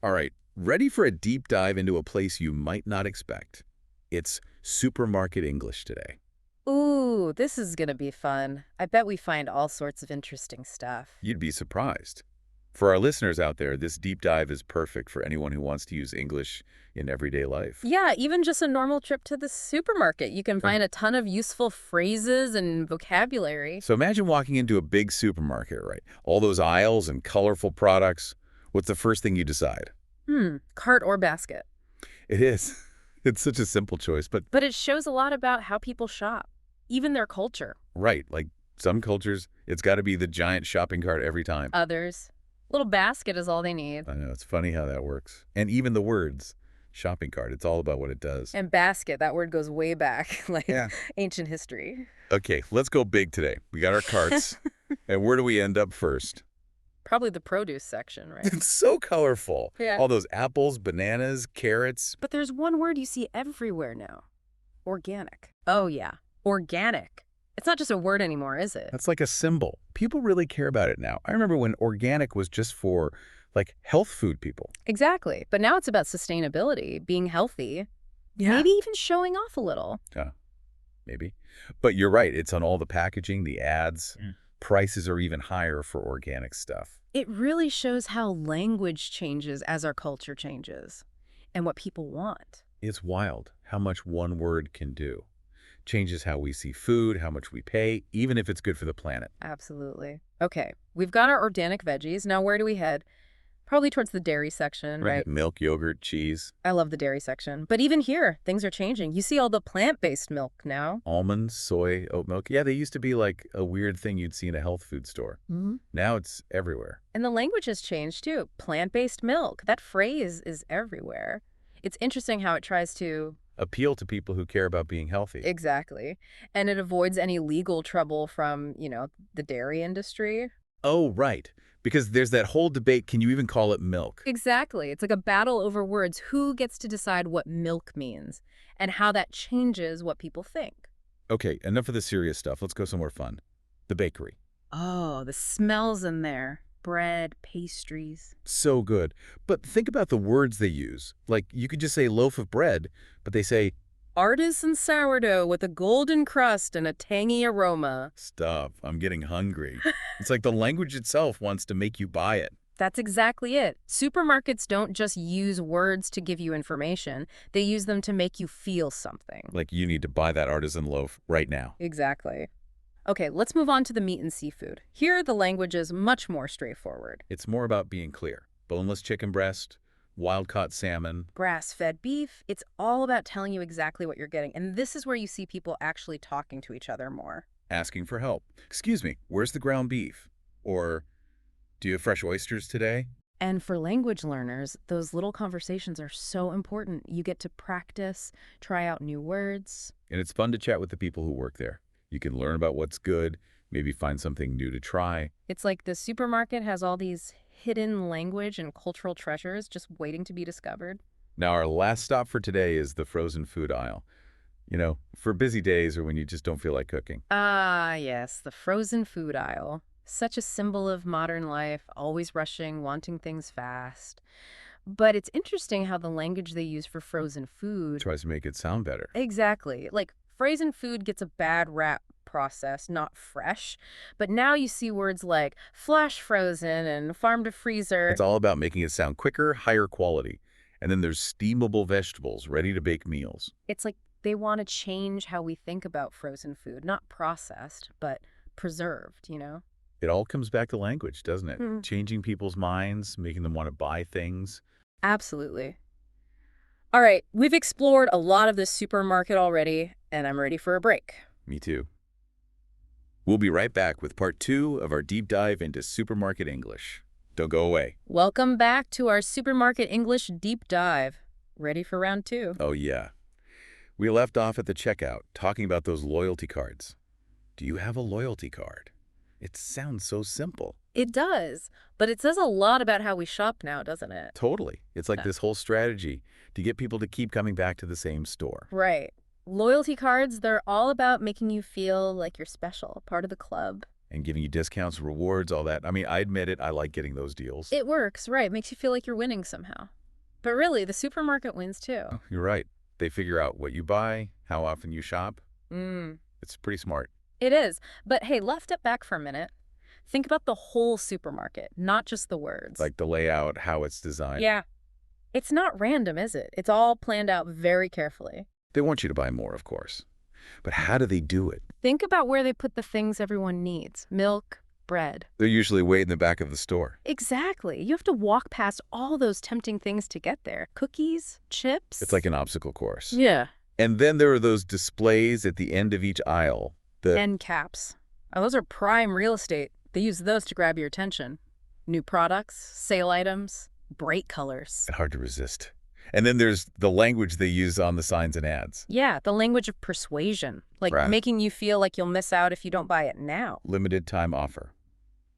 All right, ready for a deep dive into a place you might not expect. It's supermarket English today. Ooh, this is gonna be fun. I bet we find all sorts of interesting stuff. You'd be surprised. For our listeners out there, this deep dive is perfect for anyone who wants to use English in everyday life. Yeah, even just a normal trip to the supermarket, you can Sure. find a ton of useful phrases and vocabulary. So imagine walking into a big supermarket, right? All those aisles and colorful products. What's the first thing you decide? Cart or basket. It is. It's such a simple choice, but But it shows a lot about how people shop, even their culture. right, like some cultures, it's got to be the giant shopping cart every time. Others, little basket is all they need. I know, it's funny how that works. And even the words, shopping cart, it's all about what it does. And basket, that word goes way back, like Yeah. ancient history. Okay, let's go big today. We got our carts. And where do we end up first? Probably the produce section, right? It's so colorful. Yeah. All those apples, bananas, carrots. But there's one word you see everywhere now. Organic. Oh, yeah. Organic. It's not just a word anymore, is it? That's like a symbol. People really care about it now. I remember when organic was just for, like, health food people. Exactly. But now it's about sustainability, being healthy, maybe even showing off a little. Yeah, maybe. But you're right. It's on all the packaging, the ads. Prices are even higher for organic stuff. It really shows how language changes as our culture changes and what people want. It's wild how much one word can do. Changes how we see food, how much we pay, even if it's good for the planet. Absolutely. Okay, we've got our organic veggies. Now where do we head? Probably towards the dairy section, right? Milk, yogurt, cheese, I love the dairy section. But even here, things are changing. You see all the plant-based milk now. almonds, soy, oat milk. Yeah, they used to be like a weird thing you'd see in a health food store. Now it's everywhere. And the language has changed too. Plant-based milk. That phrase is everywhere. It's interesting how it tries to... Appeal to people who care about being healthy. Exactly. And it avoids any legal trouble from, the dairy industry. Oh, right. Because there's that whole debate, can you even call it milk? Exactly. It's like a battle over words. Who gets to decide what milk means and how that changes what people think? Okay, enough of the serious stuff. Let's go somewhere fun. The bakery. Oh, the smells in there. Bread, pastries. So good. But think about the words they use. Like, you could just say loaf of bread, but they say, Artisan sourdough with a golden crust and a tangy aroma. stop, I'm getting hungry. It's like the language itself wants to make you buy it. That's exactly it. Supermarkets don't just use words to give you information. They use them to make you feel something. Like, you need to buy that artisan loaf right now. Exactly. Okay, let's move on to the meat and seafood. Here, the language is much more straightforward. It's more about being clear. Boneless chicken breast, wild-caught salmon. Grass-fed beef, it's all about telling you exactly what you're getting. And this is where you see people actually talking to each other more. Asking for help. Excuse me, where's the ground beef? Or, do you have fresh oysters today? And for language learners, those little conversations are so important. You get to practice, try out new words. And it's fun to chat with the people who work there. You can learn about what's good, maybe find something new to try. It's like the supermarket has all these hidden language and cultural treasures just waiting to be discovered. Now, our last stop for today is the frozen food aisle. You know, for busy days or when you just don't feel like cooking. Ah, yes, the frozen food aisle. Such a symbol of modern life, always rushing, wanting things fast. But it's interesting how the language they use for frozen food... Tries to make it sound better. Exactly. Like, frozen food gets a bad rap, processed, not fresh. But now you see words like flash frozen and farm to freezer. It's all about making it sound quicker, higher quality. And then there's steamable vegetables, ready-to-bake meals. It's like they want to change how we think about frozen food, not processed, but preserved. It all comes back to language, doesn't it? Changing people's minds, making them want to buy things. Absolutely. All right, we've explored a lot of this supermarket already, and I'm ready for a break. Me too. We'll be right back with part 2 of our deep dive into supermarket English. Don't go away. Welcome back to our supermarket English deep dive. Ready for round 2? Oh, yeah. We left off at the checkout talking about those loyalty cards. Do you have a loyalty card? It sounds so simple. It does, but it says a lot about how we shop now, doesn't it? Totally. It's like this whole strategy to get people to keep coming back to the same store. Right. Loyalty cards, they're all about making you feel like you're special, part of the club. and giving you discounts, rewards, all that. I mean, I admit it, I like getting those deals. It works, right? Makes you feel like you're winning somehow. But really, the supermarket wins too. Oh, you're right. They figure out what you buy, how often you shop. Mm. It's pretty smart. It is. But hey, let's step back for a minute. Think about the whole supermarket, not just the words. Like the layout, how it's designed. Yeah. It's not random, is it? It's all planned out very carefully. They want you to buy more, of course. But how do they do it? Think about where they put the things everyone needs. Milk, bread. They're usually way in the back of the store. Exactly. You have to walk past all those tempting things to get there. Cookies, chips. It's like an obstacle course. Yeah. And then there are those displays at the end of each aisle. End caps. Oh, those are prime real estate. They use those to grab your attention. New products, sale items, bright colors. Hard to resist. And then there's the language they use on the signs and ads. Yeah, the language of persuasion. Like Right. making you feel like you'll miss out if you don't buy it now. Limited time offer,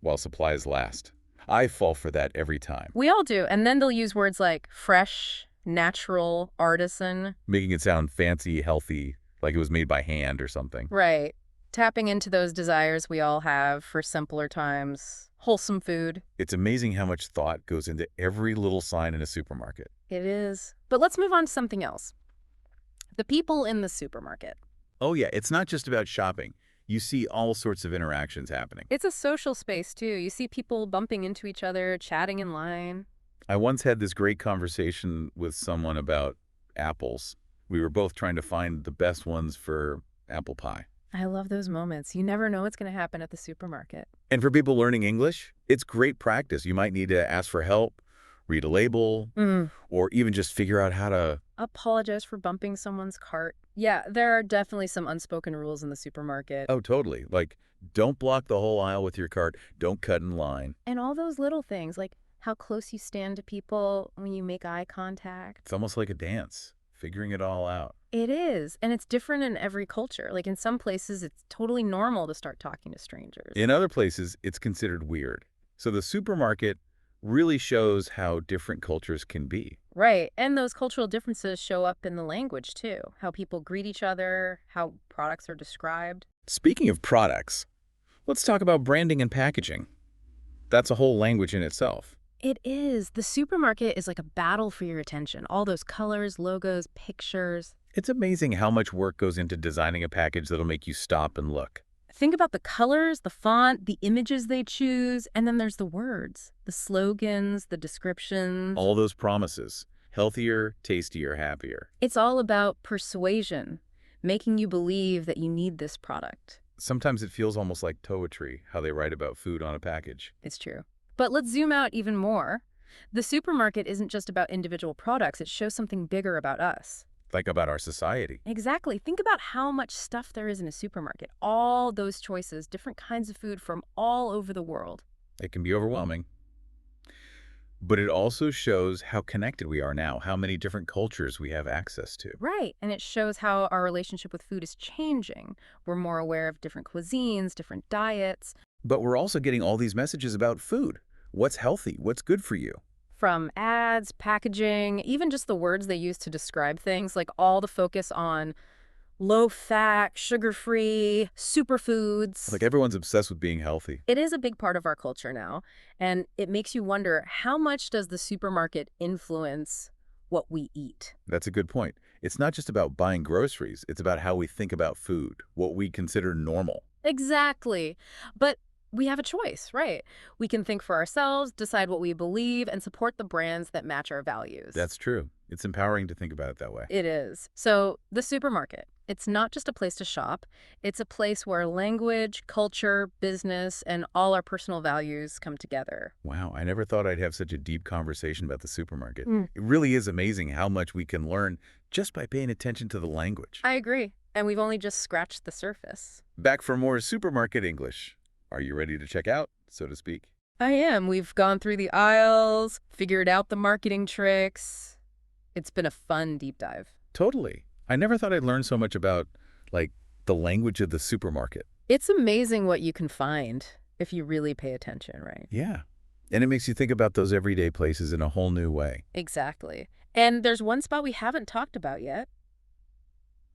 while supplies last. I fall for that every time, We all do. And then they'll use words like fresh, natural, artisan. making it sound fancy, healthy, like it was made by hand or something. Right. Tapping into those desires we all have for simpler times. Wholesome food. It's amazing how much thought goes into every little sign in a supermarket. It is. But let's move on to something else. The people in the supermarket. Oh yeah, it's not just about shopping. You see all sorts of interactions happening. It's a social space, too. You see people bumping into each other, chatting in line. I once had this great conversation with someone about apples. We were both trying to find the best ones for apple pie. I love those moments. You never know what's going to happen at the supermarket. And for people learning English, it's great practice. You might need to ask for help, read a label, or even just figure out how to... Apologize for bumping someone's cart. Yeah, there are definitely some unspoken rules in the supermarket. Oh, totally. Like, don't block the whole aisle with your cart. Don't cut in line. And all those little things, like how close you stand to people when you make eye contact. It's almost like a dance, figuring it all out. It is. And it's different in every culture. Like in some places, it's totally normal to start talking to strangers. In other places, it's considered weird. So the supermarket really shows how different cultures can be. Right. And those cultural differences show up in the language, too. How people greet each other, how products are described. Speaking of products, let's talk about branding and packaging. That's a whole language in itself. It is. The supermarket is like a battle for your attention. All those colors, logos, pictures. It's amazing how much work goes into designing a package that'll make you stop and look. Think about the colors, the font, the images they choose, and then there's the words, the slogans, the descriptions. All those promises. Healthier, tastier, happier. It's all about persuasion, making you believe that you need this product. Sometimes it feels almost like poetry, how they write about food on a package. It's true. But let's zoom out even more. The supermarket isn't just about individual products. It shows something bigger about us. Like about our society. Exactly. Think about how much stuff there is in a supermarket. All those choices, different kinds of food from all over the world. It can be overwhelming. But it also shows how connected we are now, how many different cultures we have access to. Right. And it shows how our relationship with food is changing. We're more aware of different cuisines, different diets. But we're also getting all these messages about food. What's healthy? What's good for you? From ads, packaging, even just the words they use to describe things, like all the focus on low-fat, sugar-free, superfoods. Like everyone's obsessed with being healthy. It is a big part of our culture now, and it makes you wonder, how much does the supermarket influence what we eat? That's a good point. It's not just about buying groceries. It's about how we think about food, what we consider normal. Exactly. But we have a choice, right? We can think for ourselves, decide what we believe, and support the brands that match our values. That's true. It's empowering to think about it that way. It is. So the supermarket, it's not just a place to shop. It's a place where language, culture, business, and all our personal values come together. Wow, I never thought I'd have such a deep conversation about the supermarket. Mm. It really is amazing how much we can learn just by paying attention to the language. I agree. And we've only just scratched the surface. Back for more supermarket English. Are you ready to check out, so to speak? I am. We've gone through the aisles, figured out the marketing tricks. It's been a fun deep dive. Totally. I never thought I'd learn so much about, like, the language of the supermarket. It's amazing what you can find if you really pay attention, right? Yeah. And it makes you think about those everyday places in a whole new way. Exactly. And there's one spot we haven't talked about yet.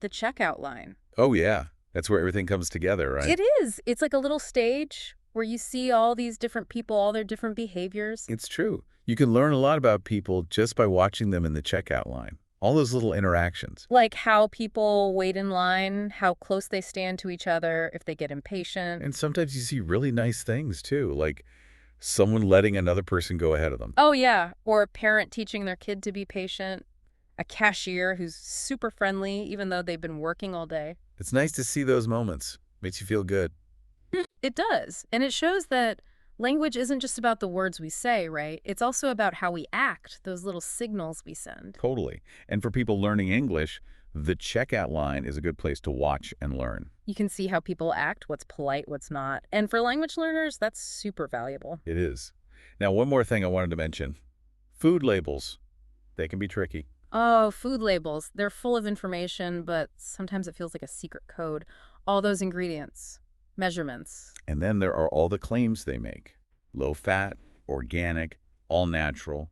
The checkout line. Oh, yeah. That's where everything comes together, right? It is. It's like a little stage where you see all these different people, all their different behaviors. It's true. You can learn a lot about people just by watching them in the checkout line. All those little interactions. Like how people wait in line, how close they stand to each other, if they get impatient. And sometimes you see really nice things, too, like someone letting another person go ahead of them. Oh, yeah. Or a parent teaching their kid to be patient. A cashier who's super friendly, even though they've been working all day. It's nice to see those moments. Makes you feel good. It does. And it shows that language isn't just about the words we say, right? It's also about how we act, those little signals we send. Totally. And for people learning English, the checkout line is a good place to watch and learn. You can see how people act, what's polite, what's not. And for language learners, that's super valuable. It is. Now, one more thing I wanted to mention. Food labels. They can be tricky. Oh, food labels. They're full of information, but sometimes it feels like a secret code. All those ingredients, measurements. And then there are all the claims they make. Low fat, organic, all natural.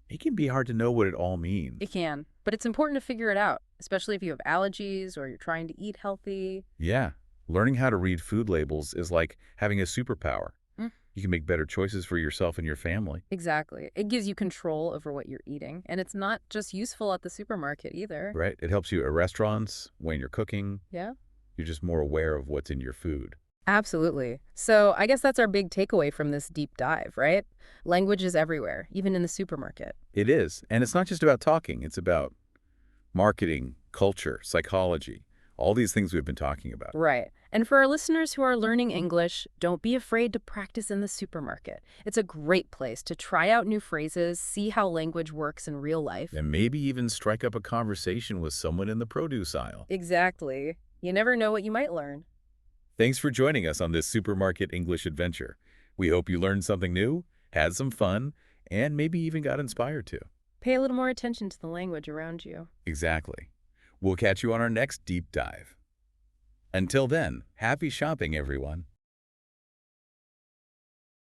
It can be hard to know what it all means. It can, but it's important to figure it out, especially if you have allergies or you're trying to eat healthy. Yeah. Learning how to read food labels is like having a superpower. Mm. You can make better choices for yourself and your family. Exactly. It gives you control over what you're eating, and it's not just useful at the supermarket either. Right? It helps you at restaurants, when you're cooking. Yeah? You're just more aware of what's in your food. Absolutely. So I guess that's our big takeaway from this deep dive, right? Language is everywhere, even in the supermarket. It is. And it's not just about talking. It's about marketing, culture, psychology, all these things we've been talking about. Right. And for our listeners who are learning English, don't be afraid to practice in the supermarket. It's a great place to try out new phrases, see how language works in real life. And maybe even strike up a conversation with someone in the produce aisle. Exactly. You never know what you might learn. Thanks for joining us on this supermarket English adventure. We hope you learned something new, had some fun, and maybe even got inspired to. Pay a little more attention to the language around you. Exactly. We'll catch you on our next deep dive. Until then, happy shopping, everyone.